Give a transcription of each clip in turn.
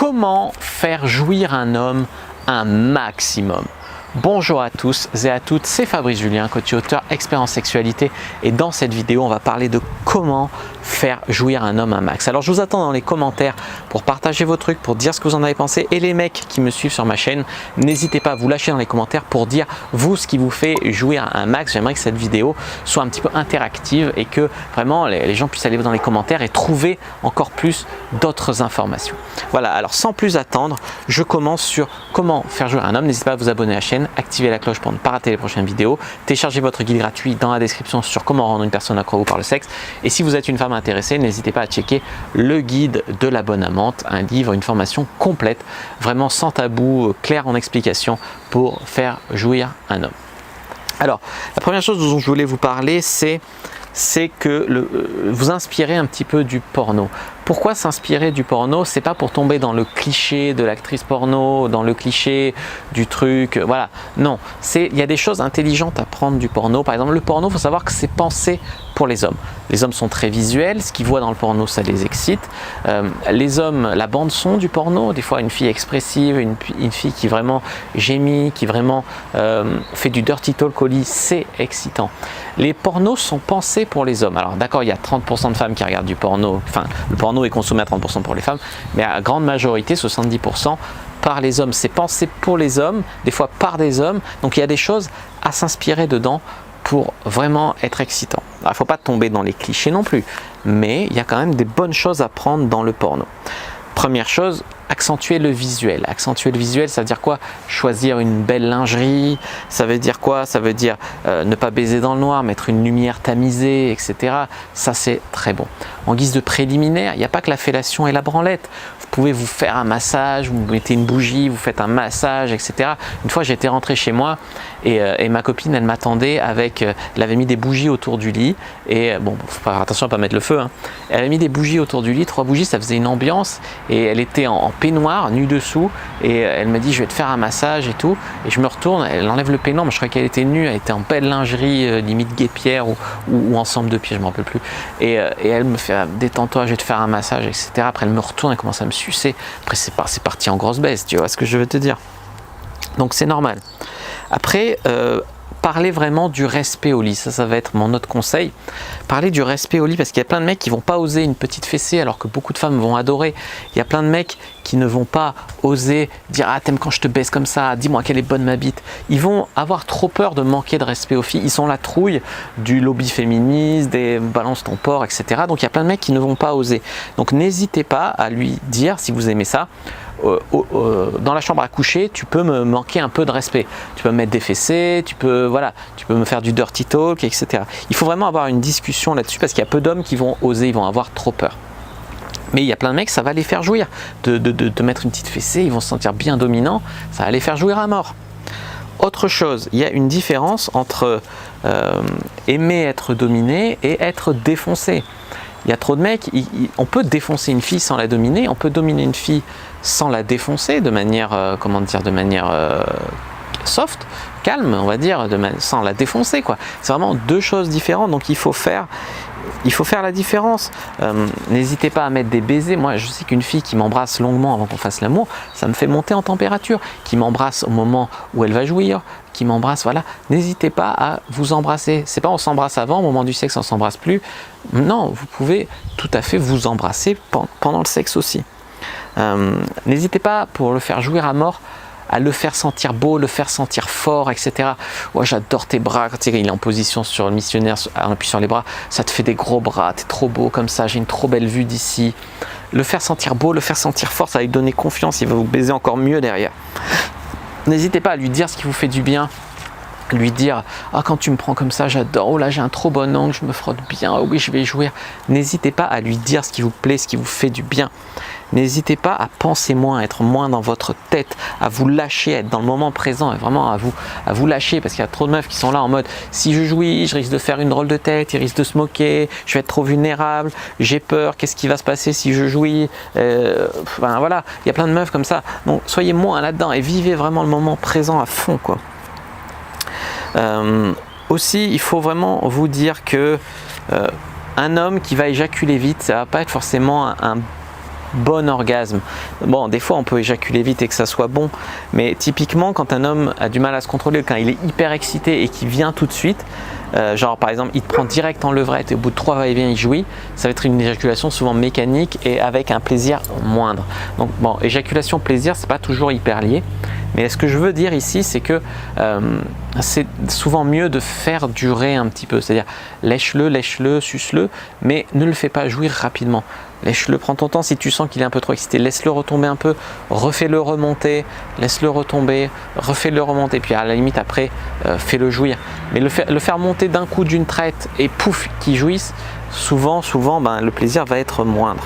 Comment faire jouir un homme un maximum? Bonjour à tous et à toutes, c'est Fabrice Julien, coach et auteur expert en sexualité, et dans cette vidéo on va parler de comment faire jouir un homme un max. Alors je vous attends dans les commentaires pour partager vos trucs, pour dire ce que vous en avez pensé, et les mecs qui me suivent sur ma chaîne, n'hésitez pas à vous lâcher dans les commentaires pour dire vous ce qui vous fait jouir un max. J'aimerais que cette vidéo soit un petit peu interactive et que vraiment les gens puissent aller dans les commentaires et trouver encore plus d'autres informations. Voilà, alors sans plus attendre, je commence sur comment faire jouir un homme. N'hésitez pas à vous abonner à la chaîne, activez la cloche pour ne pas rater les prochaines vidéos, téléchargez votre guide gratuit dans la description sur comment rendre une personne accro par le sexe, et si vous êtes une femme intéressée, n'hésitez pas à checker le guide de la bonne amante, un livre, une formation complète, vraiment sans tabou, clair en explication pour faire jouir un homme. Alors, la première chose dont je voulais vous parler, c'est que vous inspirez un petit peu du porno. Pourquoi s'inspirer du porno? C'est pas pour tomber dans le cliché de l'actrice porno, dans le cliché du truc, voilà. Non, il y a des choses intelligentes à prendre du porno. Par exemple, le porno, il faut savoir que c'est pensé pour les hommes. Les hommes sont très visuels, ce qu'ils voient dans le porno, ça les excite. Les hommes, la bande son du porno, des fois une fille expressive, une fille qui vraiment gémit, qui vraiment fait du dirty talk au lit, c'est excitant. Les pornos sont pensés pour les hommes. Alors d'accord, il y a 30% de femmes qui regardent du porno, enfin le porno est consommé à 30% pour les femmes, mais à grande majorité, 70% par les hommes. C'est pensé pour les hommes, des fois par des hommes, donc il y a des choses à s'inspirer dedans pour vraiment être excitant. Alors, il ne faut pas tomber dans les clichés non plus, mais il y a quand même des bonnes choses à prendre dans le porno. Première chose, accentuer le visuel. Accentuer le visuel, ça veut dire quoi? Choisir une belle lingerie, ça veut dire quoi? Ça veut dire ne pas baiser dans le noir, mettre une lumière tamisée, etc. Ça, c'est très bon. En guise de préliminaire, il n'y a pas que la fellation et la branlette. Vous pouvez vous faire un massage, vous mettez une bougie, vous faites un massage, etc. Une fois, j'étais rentré chez moi et ma copine, elle m'attendait avec, elle avait mis des bougies autour du lit, et bon, faut faire attention à ne pas mettre le feu, hein. Elle avait mis des bougies autour du lit, 3 bougies, ça faisait une ambiance, et elle était en peignoir, nue dessous, et elle me dit je vais te faire un massage et tout, et je me retourne, elle enlève le peignoir, mais je crois qu'elle était nue, elle était en belle lingerie, limite guêpière ou ensemble de pieds, je ne me rappelle plus, et elle me fait détends-toi, je vais te faire un massage, etc. Après elle me retourne, elle commence à me sucer, après c'est parti en grosse baisse, tu vois ce que je veux te dire. Donc c'est normal. Après, parler vraiment du respect au lit, ça va être mon autre conseil. Parler du respect au lit, parce qu'il y a plein de mecs qui vont pas oser une petite fessée alors que beaucoup de femmes vont adorer. Il y a plein de mecs qui ne vont pas oser dire ah t'aimes quand je te baisse comme ça, dis-moi quelle est bonne ma bite. Ils vont avoir trop peur de manquer de respect aux filles. Ils sont la trouille du lobby féministe, des balance ton porc, etc. Donc il y a plein de mecs qui ne vont pas oser. Donc n'hésitez pas à lui dire si vous aimez ça. Dans la chambre à coucher, tu peux me manquer un peu de respect. Tu peux me mettre des fessées, tu peux me faire du dirty talk, etc. Il faut vraiment avoir une discussion là-dessus parce qu'il y a peu d'hommes qui vont oser, ils vont avoir trop peur. Mais il y a plein de mecs, ça va les faire jouir. De mettre une petite fessée, ils vont se sentir bien dominants, ça va les faire jouir à mort. Autre chose, il y a une différence entre aimer être dominé et être défoncé. Il y a trop de mecs, on peut défoncer une fille sans la dominer, on peut dominer une fille sans la défoncer de manière, soft, calme, on va dire, sans la défoncer, quoi. C'est vraiment deux choses différentes, donc il faut faire la différence. N'hésitez pas à mettre des baisers. Moi, je sais qu'une fille qui m'embrasse longuement avant qu'on fasse l'amour, ça me fait monter en température. Qui m'embrasse au moment où elle va jouir, qui m'embrasse, voilà. N'hésitez pas à vous embrasser. C'est pas on s'embrasse avant, au moment du sexe, on s'embrasse plus. Non, vous pouvez tout à fait vous embrasser pendant le sexe aussi. N'hésitez pas, pour le faire jouir à mort, à le faire sentir beau, le faire sentir fort, etc. Ouais, j'adore tes bras, quand il est en position sur le missionnaire, on appuie sur les bras, ça te fait des gros bras, t'es trop beau comme ça, j'ai une trop belle vue d'ici. Le faire sentir beau, le faire sentir fort, ça va lui donner confiance, il va vous baiser encore mieux derrière. N'hésitez pas à lui dire ce qui vous fait du bien. Lui dire ah quand tu me prends comme ça j'adore, oh là j'ai un trop bon angle, je me frotte bien, oh oui je vais jouir. N'hésitez pas à lui dire ce qui vous plaît, ce qui vous fait du bien. N'hésitez pas à penser moins, à être moins dans votre tête, à vous lâcher, à être dans le moment présent et vraiment à vous lâcher, parce qu'il y a trop de meufs qui sont là en mode si je jouis, je risque de faire une drôle de tête, il risque de se moquer, je vais être trop vulnérable, j'ai peur, qu'est-ce qui va se passer si je jouis, enfin voilà, il y a plein de meufs comme ça. Donc soyez moins là-dedans et vivez vraiment le moment présent à fond, quoi. Aussi, il faut vraiment vous dire que un homme qui va éjaculer vite, ça va pas être forcément un bon orgasme. Bon, des fois on peut éjaculer vite et que ça soit bon, mais typiquement quand un homme a du mal à se contrôler, quand il est hyper excité et qu'il vient tout de suite, genre par exemple il te prend direct en levrette et au bout de 3 va-et-vient il jouit, ça va être une éjaculation souvent mécanique et avec un plaisir moindre. Donc bon, éjaculation plaisir c'est pas toujours hyper lié, mais ce que je veux dire ici c'est que c'est souvent mieux de faire durer un petit peu, c'est-à-dire lèche-le, suce-le, mais ne le fais pas jouir rapidement. Lèche-le, prends ton temps. Si tu sens qu'il est un peu trop excité, laisse-le retomber un peu, refais-le remonter, laisse-le retomber, refais-le remonter, puis à la limite après fais-le jouir. Mais le faire monter d'un coup d'une traite et pouf qu'il jouisse, souvent le plaisir va être moindre.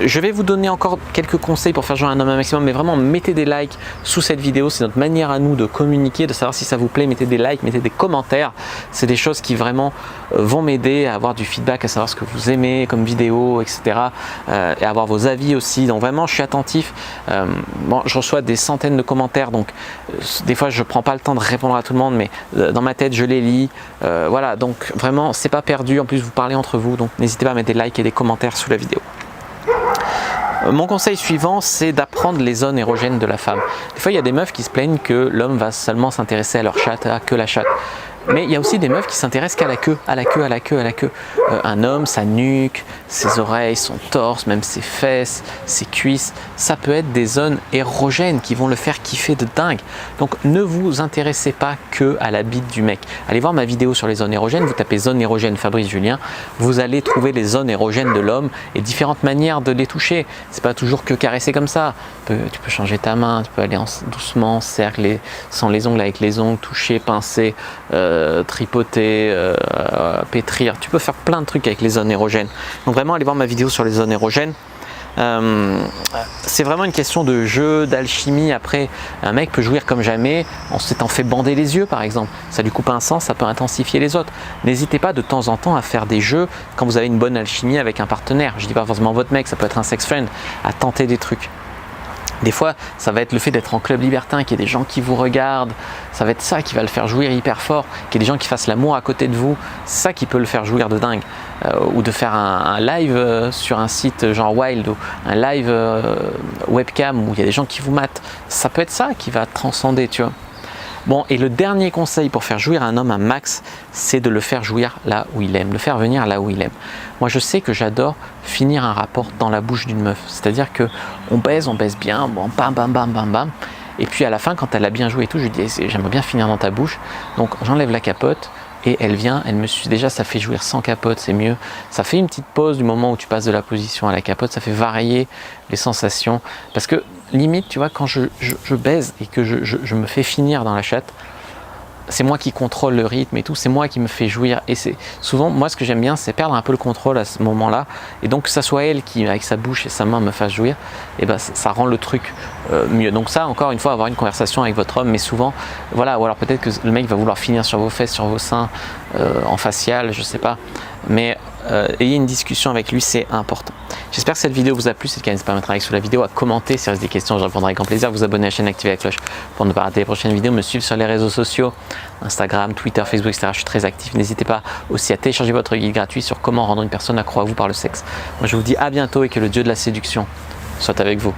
Je vais vous donner encore quelques conseils pour faire jouer un homme un maximum, mais vraiment mettez des likes sous cette vidéo, c'est notre manière à nous de communiquer, de savoir si ça vous plaît. Mettez des likes, mettez des commentaires, c'est des choses qui vraiment vont m'aider à avoir du feedback, à savoir ce que vous aimez comme vidéo, etc. Et avoir vos avis aussi, donc vraiment je suis attentif. Bon, je reçois des centaines de commentaires, donc des fois je prends pas le temps de répondre à tout le monde, mais dans ma tête je les lis, voilà, donc vraiment c'est pas perdu, en plus vous parlez entre vous, donc n'hésitez pas à mettre des likes et des commentaires sous la vidéo. Mon conseil suivant, c'est d'apprendre les zones érogènes de la femme. Des fois, il y a des meufs qui se plaignent que l'homme va seulement s'intéresser à leur chatte, à que la chatte. Mais il y a aussi des meufs qui s'intéressent qu'à la queue, à la queue. Un homme, sa nuque, ses oreilles, son torse, même ses fesses, ses cuisses, ça peut être des zones érogènes qui vont le faire kiffer de dingue. Donc ne vous intéressez pas que à la bite du mec. Allez voir ma vidéo sur les zones érogènes, vous tapez zone érogène Fabrice Julien, vous allez trouver les zones érogènes de l'homme et différentes manières de les toucher. C'est pas toujours que caresser comme ça. Tu peux changer ta main, tu peux aller doucement, cercle, sans les ongles, avec les ongles, toucher, pincer, tripoter, pétrir. Tu peux faire plein de trucs avec les zones érogènes. Donc vraiment, allez voir ma vidéo sur les zones érogènes. C'est vraiment une question de jeu, d'alchimie. Après, un mec peut jouir comme jamais en s'étant fait bander les yeux par exemple. Ça lui coupe un sens, ça peut intensifier les autres. N'hésitez pas de temps en temps à faire des jeux quand vous avez une bonne alchimie avec un partenaire. Je dis pas forcément votre mec, ça peut être un sex friend, à tenter des trucs. Des fois, ça va être le fait d'être en club libertin, qu'il y ait des gens qui vous regardent, ça va être ça qui va le faire jouir hyper fort, qu'il y ait des gens qui fassent l'amour à côté de vous, c'est ça qui peut le faire jouir de dingue. Ou de faire un live sur un site genre Wild, ou un live webcam où il y a des gens qui vous matent, ça peut être ça qui va transcender, tu vois. Bon, et le dernier conseil pour faire jouir un homme un max, c'est de le faire jouir là où il aime, le faire venir là où il aime. Moi, je sais que j'adore finir un rapport dans la bouche d'une meuf, c'est-à-dire que on baise bien, bon, bam, bam, bam, bam, bam, et puis à la fin, quand elle a bien joué et tout, je lui dis j'aimerais bien finir dans ta bouche, donc j'enlève la capote. Et elle vient, elle me suit. Déjà, ça fait jouir sans capote, c'est mieux. Ça fait une petite pause du moment où tu passes de la position à la capote. Ça fait varier les sensations. Parce que limite, tu vois, quand je baise et que je me fais finir dans la chatte, c'est moi qui contrôle le rythme et tout, c'est moi qui me fais jouir. Et c'est souvent, moi, ce que j'aime bien, c'est perdre un peu le contrôle à ce moment-là. Et donc, que ça soit elle qui, avec sa bouche et sa main, me fasse jouir, et ben, ça rend le truc mieux. Donc ça, encore une fois, avoir une conversation avec votre homme, mais souvent, voilà, ou alors peut-être que le mec va vouloir finir sur vos fesses, sur vos seins, en facial, je sais pas. Mais ayez une discussion avec lui, c'est important. J'espère que cette vidéo vous a plu. Si c'est le cas, n'hésitez pas à mettre un like sous la vidéo, à commenter si il reste des questions, je répondrai avec grand plaisir. Vous abonner à la chaîne, activer la cloche pour ne pas rater les prochaines vidéos. Me suivre sur les réseaux sociaux, Instagram, Twitter, Facebook, etc. Je suis très actif. N'hésitez pas aussi à télécharger votre guide gratuit sur comment rendre une personne accro à vous par le sexe. Moi, je vous dis à bientôt et que le dieu de la séduction soit avec vous.